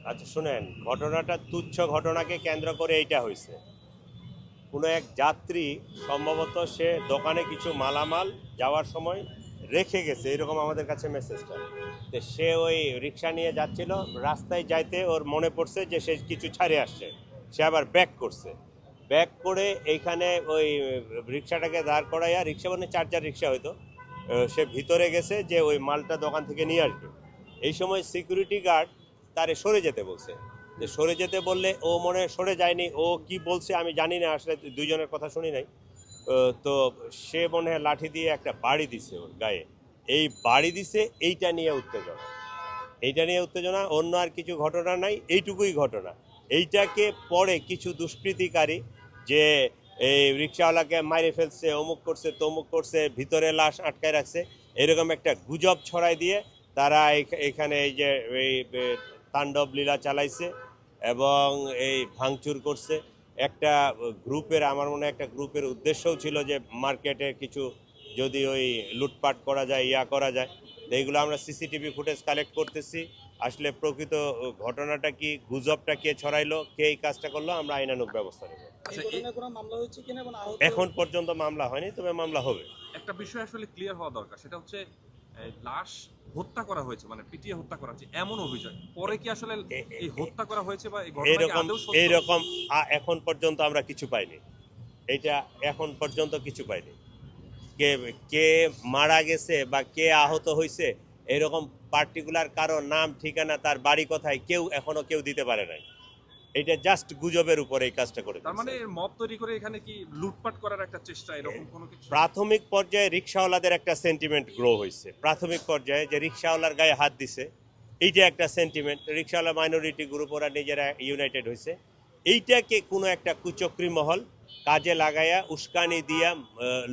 আচ্ছা শুনেন, ঘটনাটা তুচ্ছ ঘটনাকে কেন্দ্র করে এইটা হয়েছে। কোনো এক যাত্রী সম্ভবত সে দোকানে কিছু মালামাল যাওয়ার সময় রেখে গেছে, এরকম আমাদের কাছে মেসেজটা। তো সে ওই রিক্সা নিয়ে যাচ্ছিল, রাস্তায় যাইতে ওর মনে পড়ছে যে সে কিছু ছাড়ে আসছে। সে আবার ব্যাক করছে, ব্যাক করে এইখানে ওই রিক্সাটাকে দাঁড় করাইয়া, রিক্সা মানে চার্জার রিক্সা হয়তো, সে ভিতরে গেছে যে ওই মালটা দোকান থেকে নিয়ে আসবে। এই সময় সিকিউরিটি গার্ড তারে সরে যেতে বলছে। যে সরে যেতে বললে ও মনে হয় সরে যায়নি, ও কি বলছে আমি জানি না, আসলে দুইজনের কথা শুনি নাই। তো সে মনে হয় লাঠি দিয়ে একটা বাড়ি দিছে ওর গায়ে। এই বাড়ি দিছে, এইটা নিয়ে উত্তেজনা, অন্য আর কিছু ঘটনা নাই, এইটুকুই ঘটনা। এইটাকে পরে কিছু দুষ্কৃতিকারী যে এই রিক্সাওয়ালাকে মাইরে ফেলছে, অমুক করছে তমুক করছে, ভিতরে লাশ আটকায় রাখছে, এরকম একটা গুজব ছড়াই দিয়ে তারা এখানে এই যে এই তাণ্ডব লীলা চালাইছে এবং এই ভাঙচুর করছে। একটা গ্রুপের, আমার মনে হয় একটা গ্রুপের উদ্দেশ্যও ছিল যে মার্কেটে কিছু যদি ওই লুটপাট করা যায়, করা যায়। তো এইগুলো আমরা সিসিটিভি ফুটেজ কালেক্ট করতেছি। আসলে প্রকৃত ঘটনাটা কি, গুজবটা কে ছড়াইলো, কে এই কাজটা করলো, আমরা আইনানুগ ব্যবস্থা নেব। এখন পর্যন্ত মামলা হয়নি, তবে মামলা হবে। একটা বিষয় আসলে ক্লিয়ার হওয়া দরকার, সেটা হচ্ছে লাশ হত্যা করা হয়েছে, মানে পিটিয়ে হত্যা করা হয়েছে এমন অভিযোগ। পরে কি আসলে এই হত্যা করা হয়েছে বা এই ঘটনা এইরকম এখন পর্যন্ত আমরা কিছু পাইনি। এটা এখন পর্যন্ত কিছু পাইনি। কে কে মারা গেছে বা কে আহত হয়েছে এরকম পার্টিকুলার কারো নাম, ঠিকানা, তার বাড়ি কোথায়, কেউ দিতে পারে নাই। এটা জাস্ট গুজবের উপরে এই কাজটা করে। তার মানে মব তৈরি করে এখানে কি লুটপাট করার একটা চেষ্টা, এরকম কোনো কিছু? প্রাথমিক পর্যায়ে রিক্সাওয়ালাদের একটা সেন্টিমেন্ট গ্রো হয়েছে। প্রাথমিক পর্যায়ে যে রিক্সাওয়ালার গায়ে হাত দিছে, এইটা একটা সেন্টিমেন্ট। রিক্সাওয়ালা মাইনরিটি গ্রুপ, ওরা নিজেরা ইউনাইটেড হয়েছে। এইটাকে কোনো একটা কুচক্রী মহল কাজে লাগাইয়া, উস্কানি দিয়া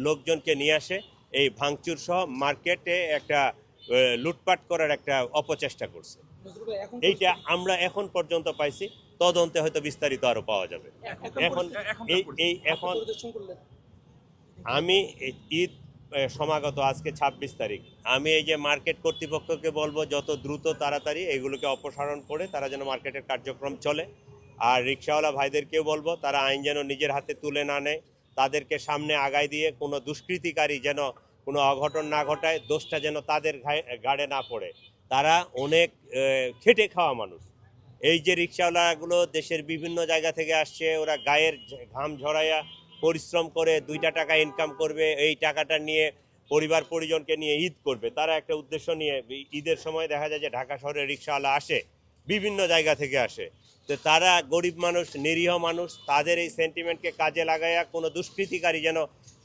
লোকজনকে নিয়ে আসে, এই ভাঙচুর সহ মার্কেটে একটা লুটপাট করার একটা অপচেষ্টা করছে। এইটা আমরা এখন পর্যন্ত পাইছি, তদন্তে হয়তো বিস্তারিত আরো পাওয়া যাবে। এখন আমি ঈদ সমাগত, আজকে 26 তারিখ, আমি এই যে মার্কেট কর্তৃপক্ষকে বলবো যত দ্রুত তাড়াতাড়ি এগুলোকে অপসারণ করে তারা যেন মার্কেটের কার্যক্রম চলে। আর রিক্সাওয়ালা ভাইদেরকেও বলবো তারা আইন যেন নিজের হাতে তুলে না নেয়, তাদেরকে সামনে আগায় দিয়ে কোনো দুষ্কৃতিকারী যেন কোনো অঘটন না ঘটায়, দোষটা যেন তাদের ঘাড়ে না পড়ে। তারা অনেক খেটে খাওয়া মানুষ। এই যে রিক্সাওয়ালাগুলো দেশের বিভিন্ন জায়গা থেকে আসছে, ওরা গায়ের ঘাম ঝরাইয়া পরিশ্রম করে 2টা টাকা ইনকাম করবে, এই টাকাটা নিয়ে পরিবার পরিজনকে নিয়ে ঈদ করবে। তারা একটা উদ্দেশ্য নিয়ে, ঈদের সময় দেখা যায় যে ঢাকা শহরে রিক্সাওয়ালা আসে, বিভিন্ন জায়গা থেকে আসে। তো তারা গরিব মানুষ, নিরীহ মানুষ, তাদের এই সেন্টিমেন্টকে কাজে লাগাইয়া কোনো দুষ্কৃতিকারী যেন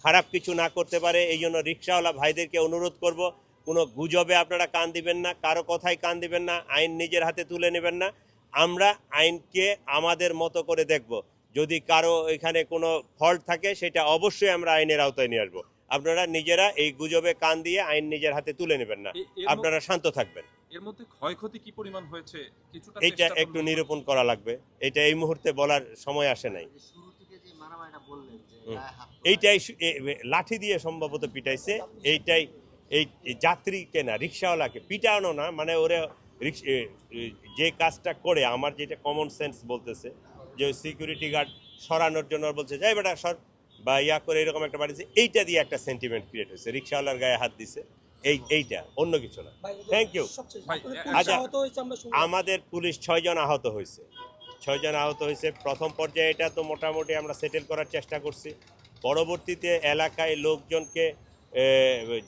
খারাপ কিছু না করতে পারে, এই জন্য রিক্সাওয়ালা ভাইদেরকে অনুরোধ করব, কোনো গুজবে আপনারা কান দিবেন না, কারো কথায় কান দিবেন না, আইন নিজের হাতে তুলে নেবেন না। আমরা আইনকে আমাদের মতো করে দেখব, যদি কারো এখানে কোনো ফল্ট থাকে সেটা অবশ্যই আমরা আইনের আওতায় নিয়ে আসবো। আপনারা নিজেরা এই গুজবে কান দিয়ে আইন নিজের হাতে তুলে নেবেন না, আপনারা শান্ত থাকবেন। এর মধ্যে ক্ষয়ক্ষতি কি পরিমাণ হয়েছে কিছুটা এটা একটু নিরূপণ করা লাগবে, এটা এই মুহূর্তে বলার সময় আসে নাই। এইটাই লাঠি দিয়ে সম্ভবত পিটাইছে, এইটাই এই যাত্রীকে না, রিক্সাওয়ালাকে পিটানো না, মানে ওরা যে কাজটা করে, আমার যেটা কমন সেন্স বলতেছে যে সিকিউরিটি গার্ড সরানোর জন্য বলছে যাই বেটা সর, বা করে এরকম একটা বাড়িছে, এইটা দিয়ে একটা সেন্টিমেন্ট ক্রিয়েট হয়েছে, রিক্সাওয়ালার গায়ে হাত দিছে, এইটা, অন্য কিছু না। Thank you. আচ্ছা, আমাদের পুলিশ 6 জন আহত হয়েছে, 6 জন আহত হয়েছে। প্রথম পর্যায়ে এটা তো মোটামুটি আমরা সেটেল করার চেষ্টা করছি। পরবর্তীতে এলাকায় লোকজনকে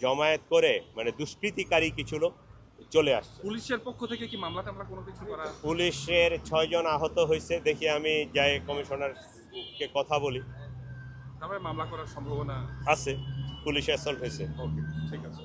জমায়েত করে, মানে দুষ্কৃতিকারী কিছু লোক চলে আসছে। পুলিশের পক্ষ থেকে কি মামলা টামলা কোনো কিছু করা? পুলিশের 6 জন আহত হয়েছে, দেখি আমি যাই কমিশনারকে কথা বলি। তবে মামলা করার সম্ভাবনা আছে, পুলিশ অ্যাসল্ট হয়েছে। ওকে, ঠিক আছে।